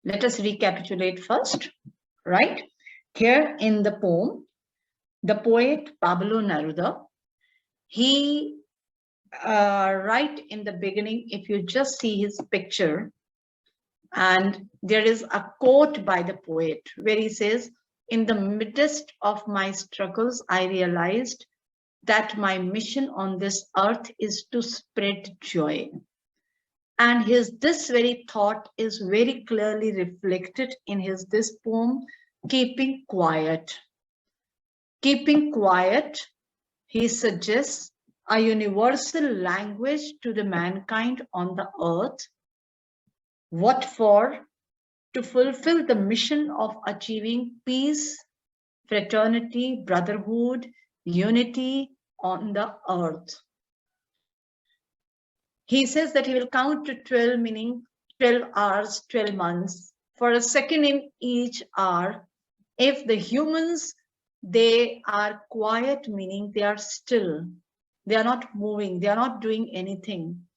Let us recapitulate first, right? Here in the poem, the poet Pablo Neruda, he right in the beginning, if you just see his picture, and there is a quote by the poet where he says, "In the midst of my struggles, I realized that my mission on this earth is to spread joy." And this very thought is very clearly reflected in this poem, Keeping Quiet. Keeping quiet, he suggests a universal language to the mankind on the earth. What for? To fulfill the mission of achieving peace, fraternity, brotherhood, unity on the earth. He says that he will count to 12, meaning 12 hours, 12 months, for a second in each hour. If the humans, they are quiet, meaning they are still, they are not moving, they are not doing anything.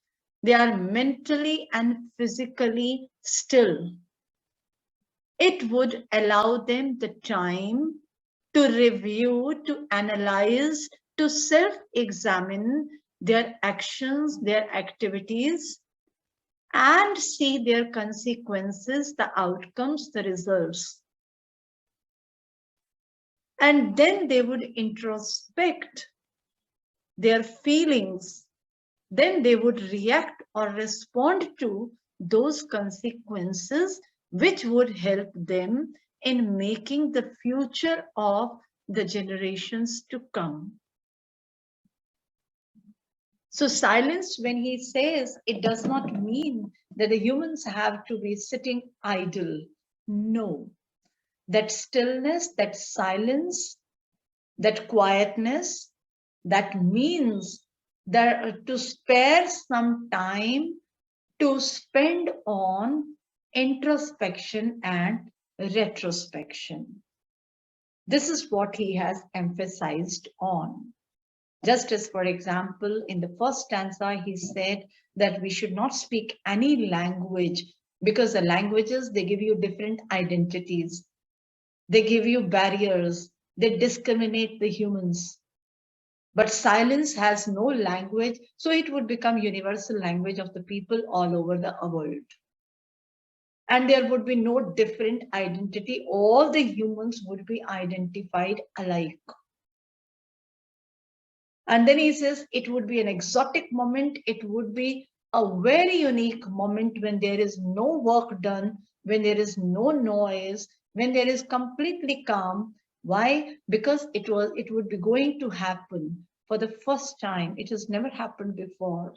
They are mentally and physically still. It would allow them the time to review, to analyze, to self-examine their actions, their activities, and see their consequences, the outcomes, the results. And then they would introspect their feelings. Then they would react or respond to those consequences, which would help them in making the future of the generations to come. So silence, when he says, it does not mean that the humans have to be sitting idle. No. That stillness, that silence, that quietness, that means that to spare some time to spend on introspection and retrospection. This is what he has emphasized on. Just as, for example, in the first stanza, he said that we should not speak any language, because the languages, they give you different identities. They give you barriers. They discriminate the humans. But silence has no language, so it would become universal language of the people all over the world. And there would be no different identity. All the humans would be identified alike. And then he says it would be an exotic moment. It would be a very unique moment when there is no work done, when there is no noise, when there is completely calm. Why? Because it would be going to happen for the first time. It has never happened before.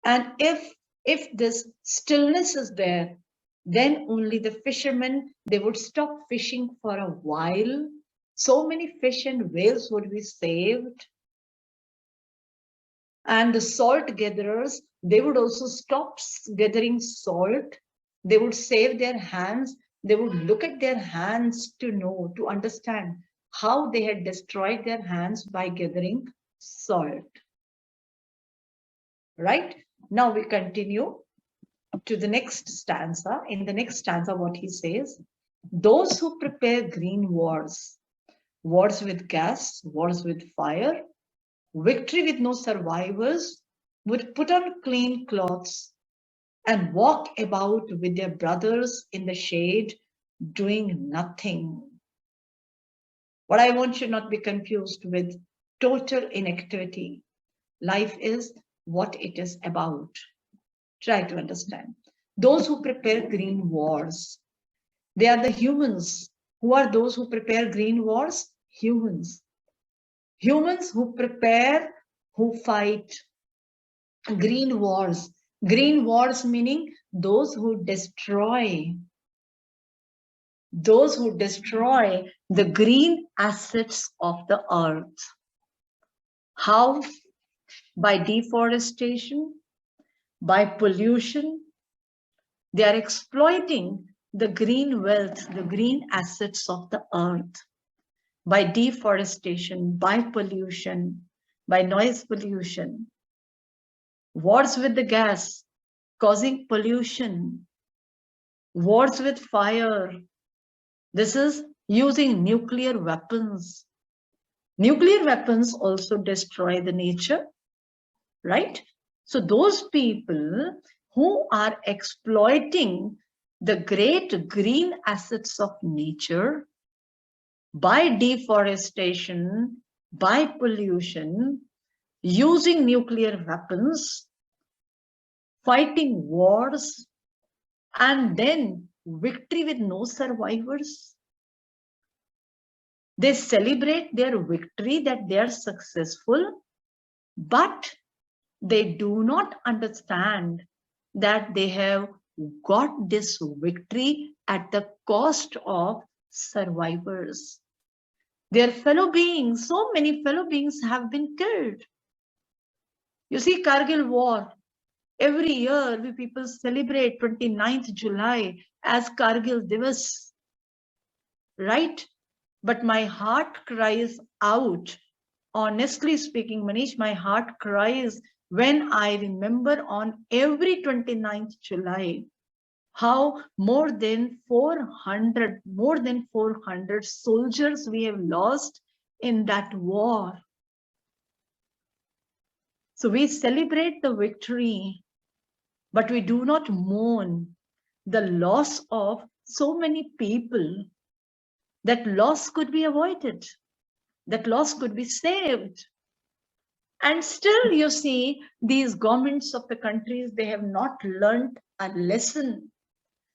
And if this stillness is there, then only the fishermen, they would stop fishing for a while. So many fish and whales would be saved. And the salt gatherers, they would also stop gathering salt. They would save their hands. They would look at their hands to know, to understand how they had destroyed their hands by gathering salt. Right? Now we continue to the next stanza. In the next stanza, what he says, those who prepare green wars, wars with gas, wars with fire, victory with no survivors, would put on clean clothes and walk about with their brothers in the shade, doing nothing. What I want you not be confused with total inactivity. Life is what it is about. Try to understand. Those who prepare green wars, they are the humans. Who are those who prepare green wars? Humans. Humans who prepare, who fight green wars. Green wars meaning those who destroy. Those who destroy the green assets of the earth. How? By deforestation, by pollution. They are exploiting the green wealth, the green assets of the earth. By deforestation, by pollution, by noise pollution. Wars with the gas, causing pollution. wars with fire. This is using nuclear weapons. Nuclear weapons also destroy the nature, right? So those people who are exploiting the great green assets of nature by deforestation, by pollution, using nuclear weapons, fighting wars, and then victory with no survivors. They celebrate their victory that they are successful, but they do not understand that they have got this victory at the cost of survivors. Their fellow beings, so many fellow beings have been killed. You see, Kargil war, every year we people celebrate 29th July as Kargil Divas, right? But my heart cries out. Honestly speaking, Manish, my heart cries when I remember on every 29th July how more than 400 soldiers we have lost in that war. So we celebrate the victory, but we do not mourn the loss of so many people. That loss could be avoided. That loss could be saved. And still, you see, these governments of the countries, they have not learned a lesson.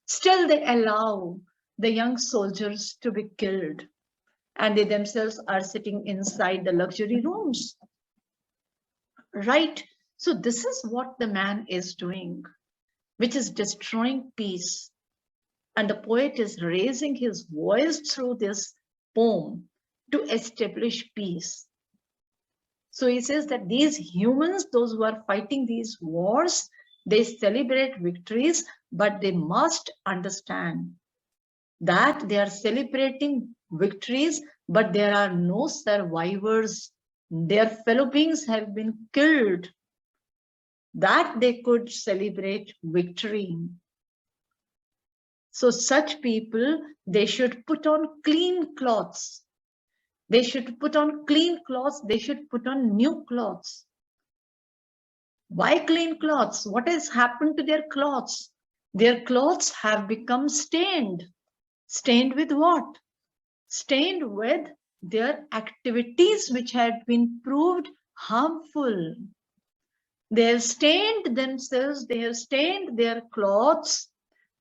Still, they allow the young soldiers to be killed, and they themselves are sitting inside the luxury rooms. Right? So, this is what the man is doing, which is destroying peace. And the poet is raising his voice through this poem to establish peace. So he says that these humans, those who are fighting these wars, they celebrate victories, but they must understand that they are celebrating victories, but there are no survivors. Their fellow beings have been killed, that they could celebrate victory. So such people, they should put on clean clothes. They should put on clean clothes. They should put on new clothes. Why clean clothes? What has happened to their clothes? Their clothes have become stained. Stained with what? Stained with their activities which had been proved harmful. They have stained themselves, they have stained their clothes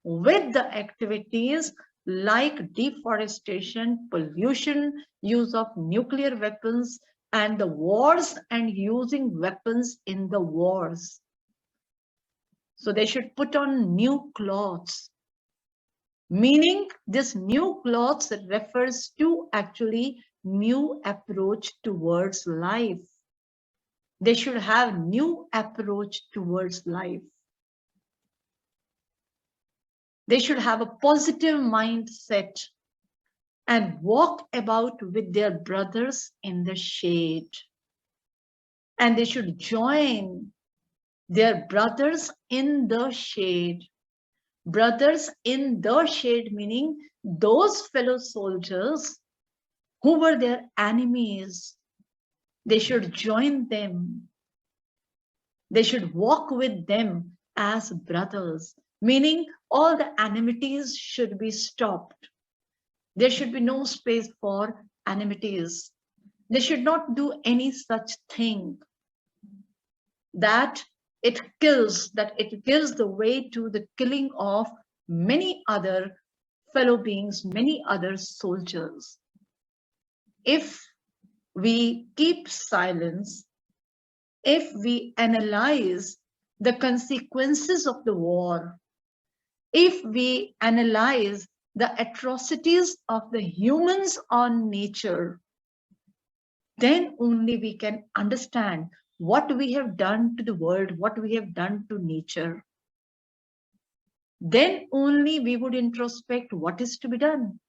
with the activities like deforestation, pollution, use of nuclear weapons, and the wars and using weapons in the wars. So they should put on new clothes. Meaning this new clothes refers to actually new approach towards life. They should have new approach towards life. They should have a positive mindset and walk about with their brothers in the shade. And they should join their brothers in the shade. Brothers in the shade, meaning those fellow soldiers who were their enemies. They should join them. They should walk with them as brothers, meaning all the enmities should be stopped. There should be no space for enmities. They should not do any such thing that it kills, that it gives the way to the killing of many other fellow beings, many other soldiers. If we keep silence, if we analyze the consequences of the war, if we analyze the atrocities of the humans on nature, then only we can understand what we have done to the world, what we have done to nature. Then only we would introspect what is to be done.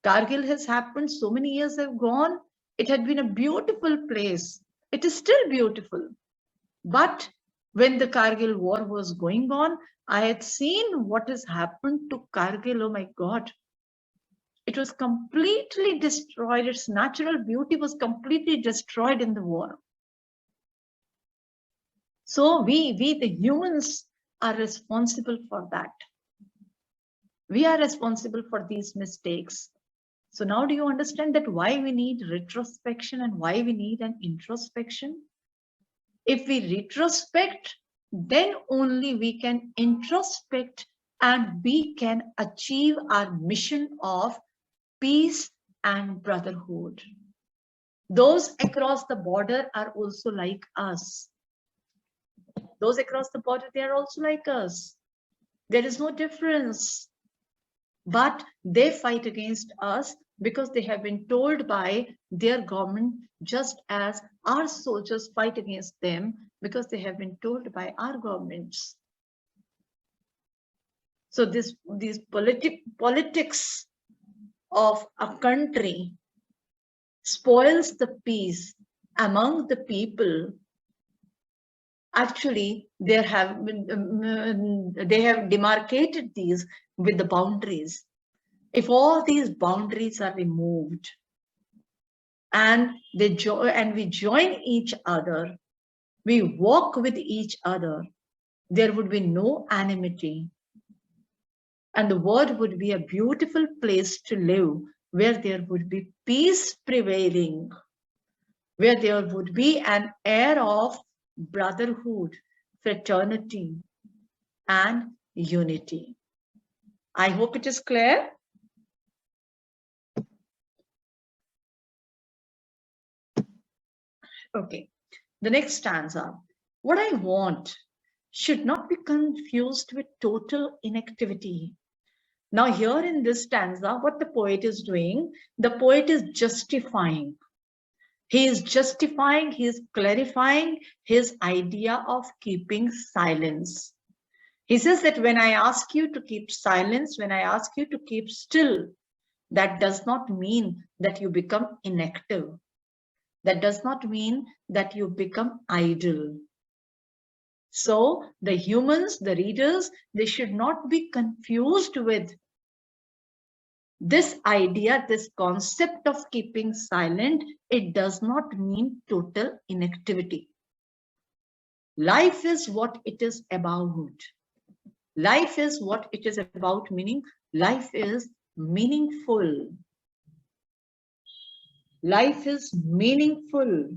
Kargil has happened, so many years have gone. It had been a beautiful place. It is still beautiful. But When the Kargil war was going on, I had seen what has happened to Kargil. Oh my God. It was completely destroyed. Its natural beauty was completely destroyed in the war. So we the humans are responsible for that. We are responsible for these mistakes. So now do you understand that why we need retrospection and why we need an introspection? If we retrospect, then only we can introspect and we can achieve our mission of peace and brotherhood. Those across the border are also like us. Those across the border, they are also like us. There is no difference. But they fight against us because they have been told by their government, just as our soldiers fight against them because they have been told by our governments. So these politics of a country spoils the peace among the people. Actually, they have demarcated these with the boundaries. If all these boundaries are removed and we join each other, we walk with each other, there would be no enmity. And the world would be a beautiful place to live, where there would be peace prevailing, where there would be an air of brotherhood, fraternity, and unity. I hope it is clear. Okay, the next stanza. What I want should not be confused with total inactivity. Now here in this stanza, what the poet is doing, the poet is justifying. He is justifying, he is clarifying his idea of keeping silence. He says that when I ask you to keep silence, when I ask you to keep still, that does not mean that you become inactive. That does not mean that you become idle. So the humans, the readers, they should not be confused with this idea, this concept of keeping silent. It does not mean total inactivity. Life is what it is about. Life is what it is about, meaning life is meaningful. Life is meaningful.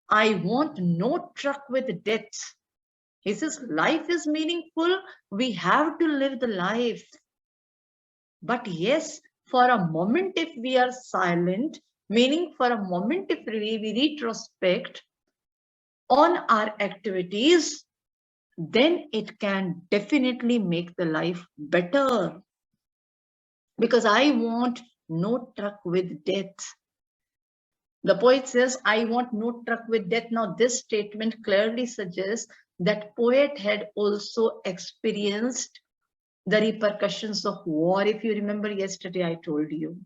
I want no truck with death. He says, life is meaningful. We have to live the life. But yes, for a moment, if we are silent, meaning for a moment, if we retrospect on our activities, then it can definitely make the life better. Because I want no truck with death. The poet says, I want no truck with death. Now, this statement clearly suggests that poet had also experienced the repercussions of war. If you remember yesterday, I told you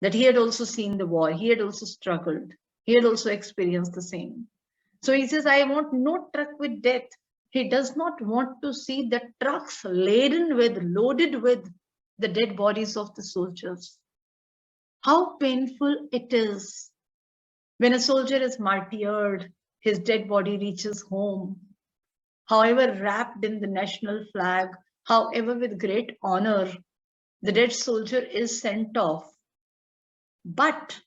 that he had also seen the war. He had also struggled. He had also experienced the same. So he says, I want no truck with death. He does not want to see the trucks loaded with the dead bodies of the soldiers. How painful it is when a soldier is martyred, his dead body reaches home, however wrapped in the national flag, however with great honor, the dead soldier is sent off. But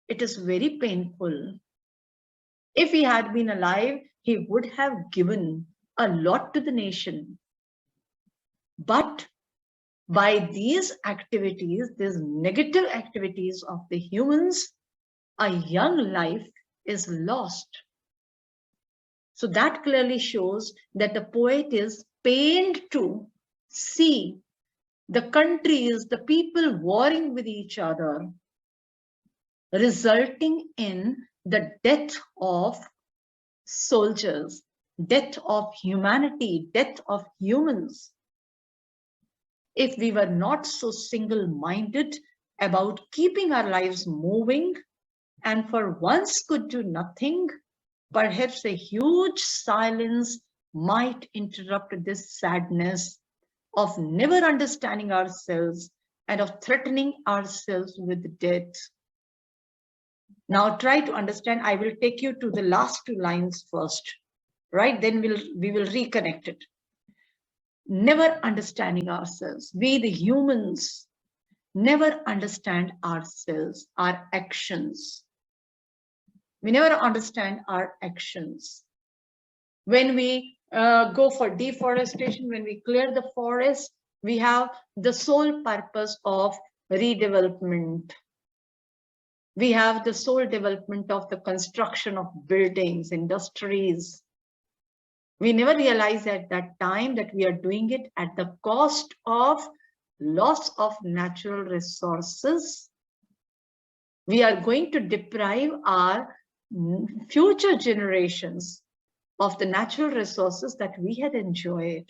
it is very painful. If he had been alive, he would have given a lot to the nation. But by these activities, these negative activities of the humans, a young life is lost. So that clearly shows that the poet is pained to see the countries, the people warring with each other, resulting in the death of soldiers, death of humanity, death of humans. If we were not so single-minded about keeping our lives moving and for once could do nothing, Perhaps a huge silence might interrupt this sadness of never understanding ourselves and of threatening ourselves with death. Now try to understand. I will take you to the last two lines first, right? Then we will reconnect it. Never understanding ourselves. We, the humans, never understand ourselves, our actions. We never understand our actions. When we go for deforestation, when we clear the forest, we have the sole purpose of redevelopment. We have the sole development of the construction of buildings, industries. We never realize at that time that we are doing it at the cost of loss of natural resources. We are going to deprive our future generations of the natural resources that we had enjoyed.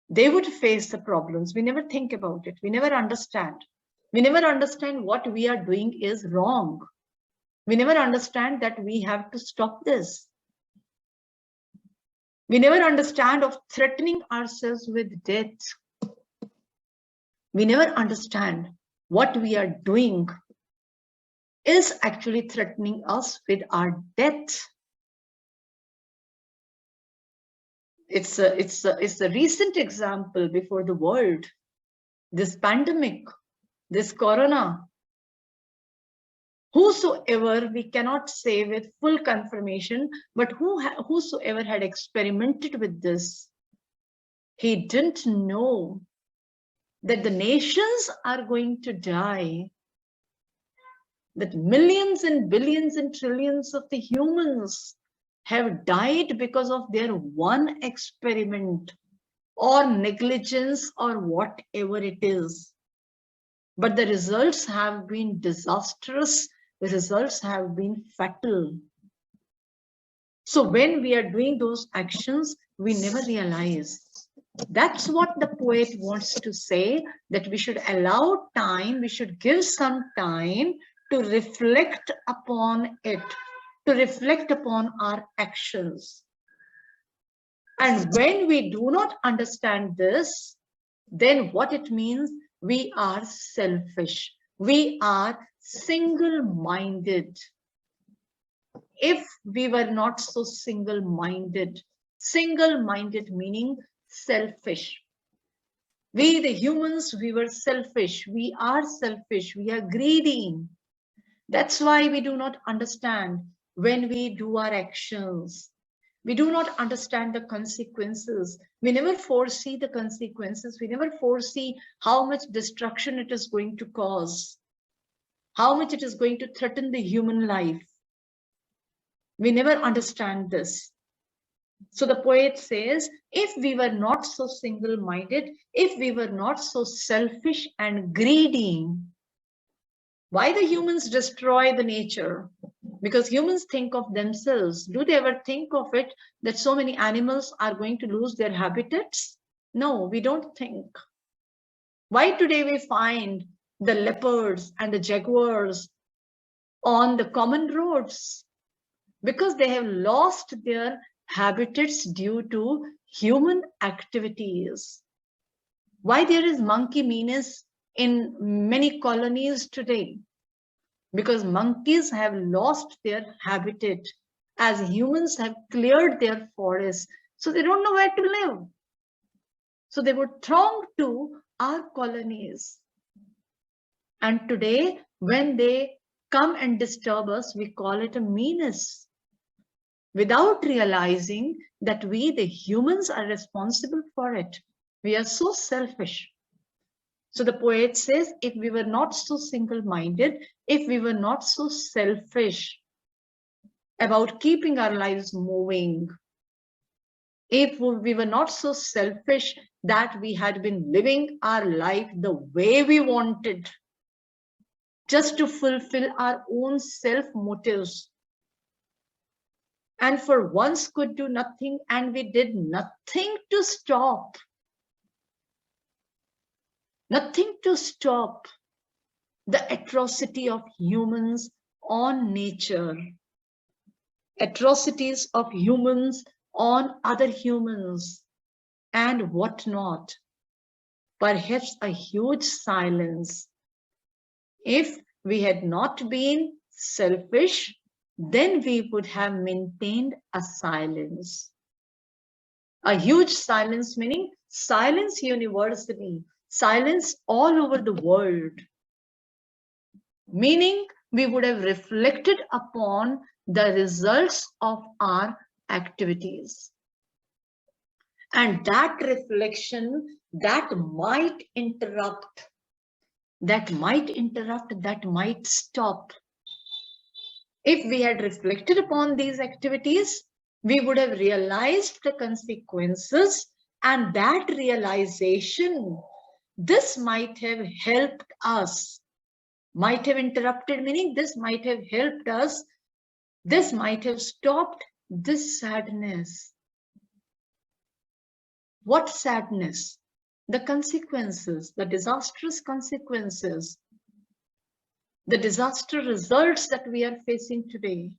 They would face the problems. We never think about it. We never understand. We never understand what we are doing is wrong. We never understand that we have to stop this. We never understand of threatening ourselves with death. We never understand what we are doing is actually threatening us with our death. It's a recent example before the world. This pandemic, this corona. Whosoever, we cannot say with full confirmation, but whosoever had experimented with this, he didn't know that the nations are going to die, that millions and billions and trillions of the humans have died because of their one experiment or negligence or whatever it is. But the results have been disastrous. The results have been fatal. So when we are doing those actions, we never realize. That's what the poet wants to say, that we should allow time, we should give some time to reflect upon it, to reflect upon our actions. And when we do not understand this, then what it means, we are selfish. We are single-minded. If we were not so single-minded meaning selfish. We, the humans, we were selfish. We are selfish. We are greedy. That's why we do not understand when we do our actions. We do not understand the consequences. We never foresee the consequences. We never foresee how much destruction it is going to cause, how much it is going to threaten the human life. We never understand this. So the poet says, if we were not so single-minded, if we were not so selfish and greedy, why the humans destroy the nature? Because humans think of themselves. Do they ever think of it that so many animals are going to lose their habitats? No, we don't think. Why today we find the leopards and the jaguars on the common roads? Because they have lost their habitats due to human activities. Why there is monkey menace in many colonies today? Because monkeys have lost their habitat as humans have cleared their forests. So they don't know where to live. So they would throng to our colonies. And today, when they come and disturb us, we call it a menace, without realizing that we, the humans, are responsible for it. We are so selfish. So the poet says, if we were not so single-minded, if we were not so selfish about keeping our lives moving, if we were not so selfish that we had been living our life the way we wanted, just to fulfill our own self-motives, and for once could do nothing, and we did nothing to stop. Nothing to stop the atrocity of humans on nature, atrocities of humans on other humans, and whatnot. Perhaps a huge silence. If we had not been selfish, then we would have maintained a silence. A huge silence, meaning silence universally, silence all over the world. Meaning we would have reflected upon the results of our activities. And that reflection, that might interrupt, that might stop. If we had reflected upon these activities, we would have realized the consequences, and that realization, this might have helped us. Might have interrupted, meaning this might have helped us, this might have stopped this sadness. What sadness? The consequences, the disastrous consequences, the disaster results that we are facing today.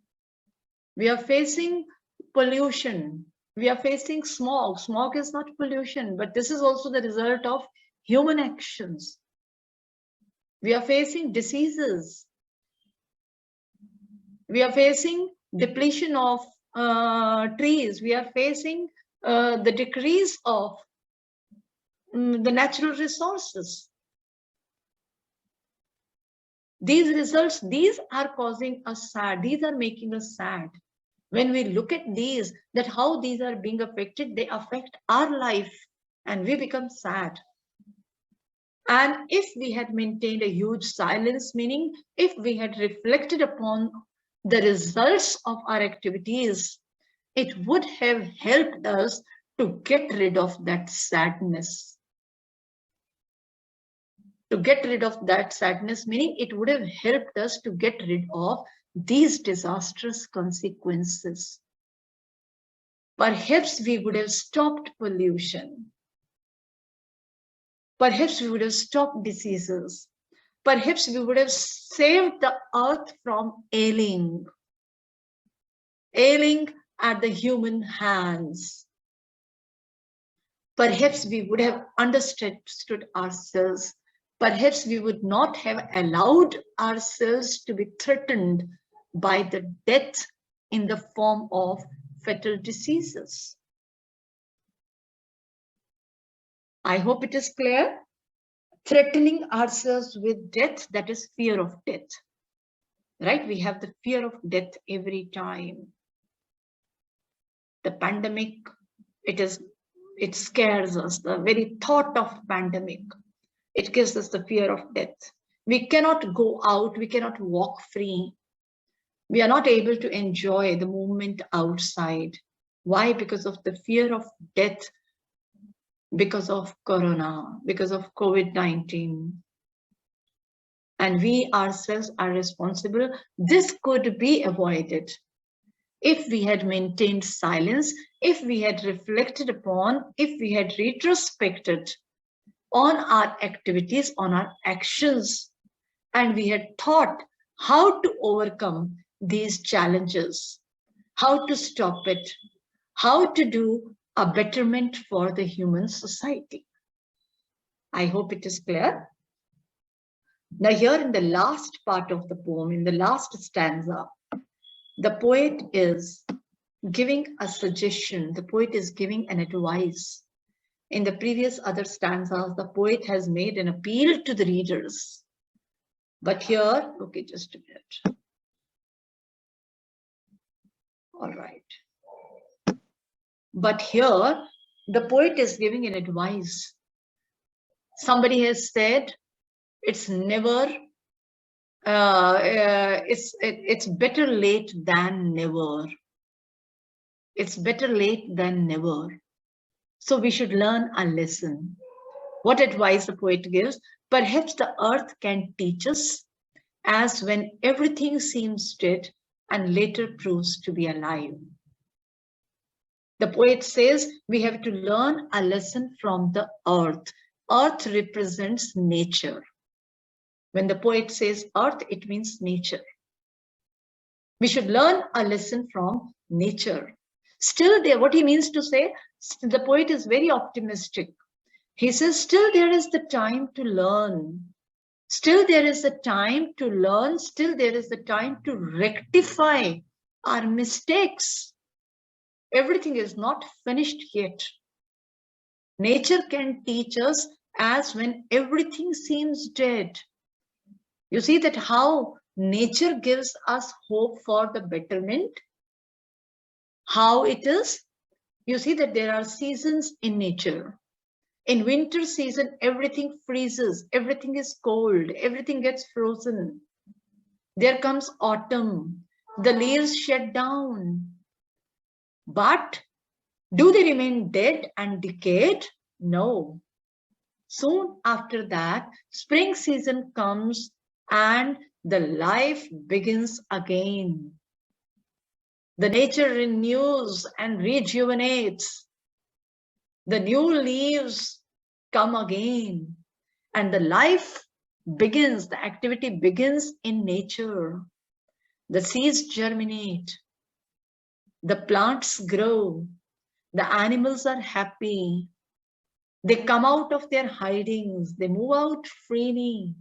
We are facing pollution. We are facing smog. Smog is not pollution, but this is also the result of human actions. We are facing diseases. We are facing depletion of trees. We are facing the decrease of the natural resources. These results, these are causing us sad. These are making us sad. When we look at these, that how these are being affected, they affect our life and we become sad. And if we had maintained a huge silence, meaning if we had reflected upon the results of our activities, it would have helped us to get rid of that sadness. To get rid of that sadness, meaning it would have helped us to get rid of these disastrous consequences. Perhaps we would have stopped pollution. Perhaps we would have stopped diseases. Perhaps we would have saved the earth from ailing at the human hands. Perhaps we would have understood ourselves. Perhaps we would not have allowed ourselves to be threatened by the death in the form of fatal diseases. I hope it is clear. Threatening ourselves with death, that is fear of death. Right? We have the fear of death every time. The pandemic, it scares us. The very thought of pandemic, it gives us the fear of death. We cannot go out, we cannot walk free. We are not able to enjoy the movement outside. Why? Because of the fear of death, because of Corona, because of COVID-19. And we ourselves are responsible. This could be avoided if we had maintained silence, if we had reflected upon, if we had retrospected on our activities, on our actions, and we had thought how to overcome these challenges, how to stop it, how to do a betterment for the human society. I hope it is clear. Now here in the last part of the poem, in the last stanza, the poet is giving a suggestion, the poet is giving an advice. In the previous other stanzas, the poet has made an appeal to the readers. But here, okay, just a minute. All right. But here, the poet is giving an advice. Somebody has said, it's never, it's better late than never. It's better late than never. So we should learn a lesson. What advice the poet gives? Perhaps the earth can teach us, as when everything seems dead and later proves to be alive. The poet says we have to learn a lesson from the earth. Earth represents nature. When the poet says earth, it means nature. We should learn a lesson from nature. Still there, what he means to say, the poet is very optimistic. He says, still there is the time to learn. Still there is the time to learn. Still there is the time to rectify our mistakes. Everything is not finished yet. Nature can teach us as when everything seems dead. You see that how nature gives us hope for the betterment. How it is? You see that there are seasons in nature. In winter season, everything freezes, everything is cold, everything gets frozen. There comes autumn, the leaves shed down. But do they remain dead and decayed? No. Soon after that, spring season comes and the life begins again. The nature renews and rejuvenates. The new leaves come again and the life begins, the activity begins in nature. The seeds germinate, the plants grow, the animals are happy. They come out of their hidings, they move out freely.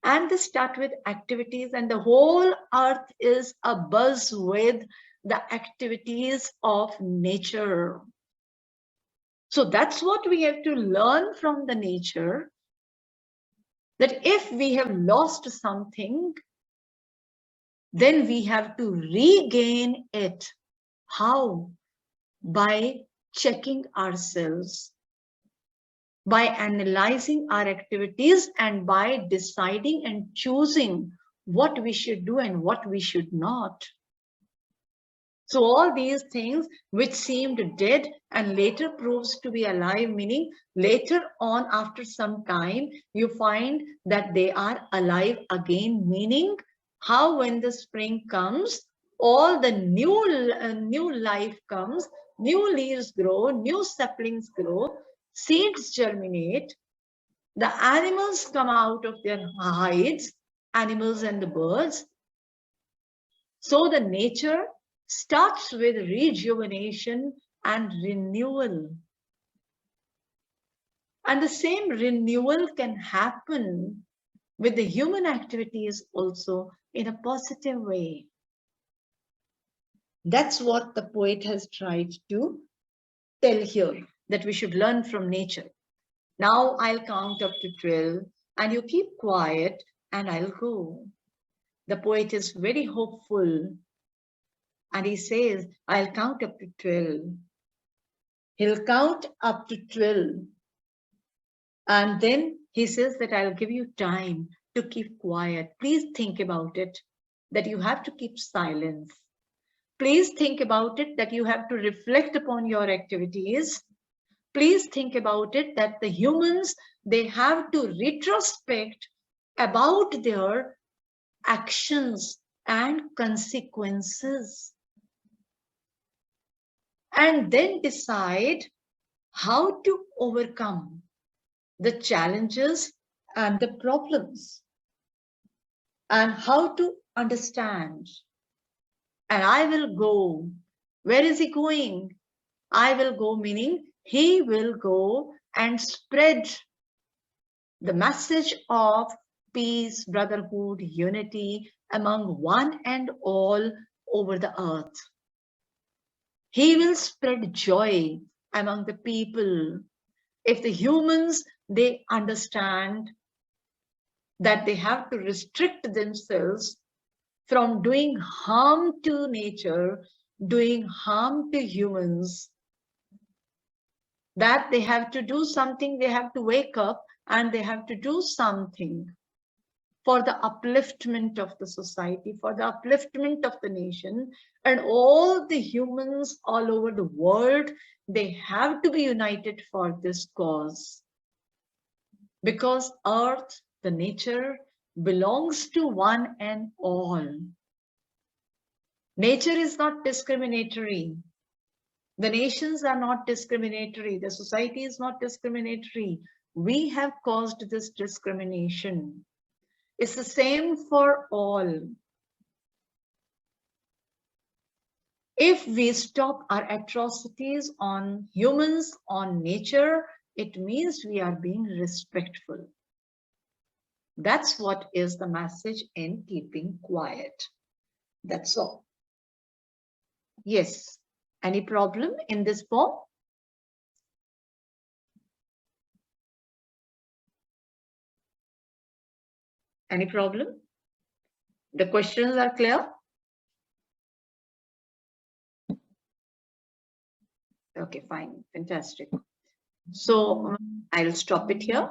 And they start with activities, and the whole earth is abuzz with the activities of nature. So that's what we have to learn from the nature, that if we have lost something, then we have to regain it. How? By checking ourselves, by analyzing our activities, and by deciding and choosing what we should do and what we should not. So all these things which seemed dead and later proves to be alive, meaning later on after some time, you find that they are alive again, meaning how when the spring comes, all the new life comes, new leaves grow, new saplings grow, seeds germinate, the animals come out of their hides, animals and the birds. So the nature starts with rejuvenation and renewal. And the same renewal can happen with the human activities also in a positive way. That's what the poet has tried to tell here, that we should learn from nature. Now I'll count up to 12 and you keep quiet and I'll go. The poet is very hopeful and he says, I'll count up to 12. He'll count up to 12. And then he says that I'll give you time to keep quiet. Please think about it, that you have to keep silence. Please think about it, that you have to reflect upon your activities. Please think about it, that the humans, they have to retrospect about their actions and consequences. And then decide how to overcome the challenges and the problems, and how to understand. And I will go. Where is he going? I will go, meaning he will go and spread the message of peace, brotherhood, unity among one and all over the earth. He will spread joy among the people. If the humans, they understand that they have to restrict themselves from doing harm to nature, doing harm to humans, that they have to do something, they have to wake up and they have to do something for the upliftment of the society, for the upliftment of the nation, and all the humans all over the world, they have to be united for this cause. Because earth, the nature, belongs to one and all. Nature is not discriminatory. The nations are not discriminatory. The society is not discriminatory. We have caused this discrimination. It's the same for all. If we stop our atrocities on humans, on nature, it means we are being respectful. That's what is the message in keeping quiet. That's all. Yes. Any problem in this poem? Any problem? The questions are clear? Okay, fine. Fantastic. So I'll stop it here.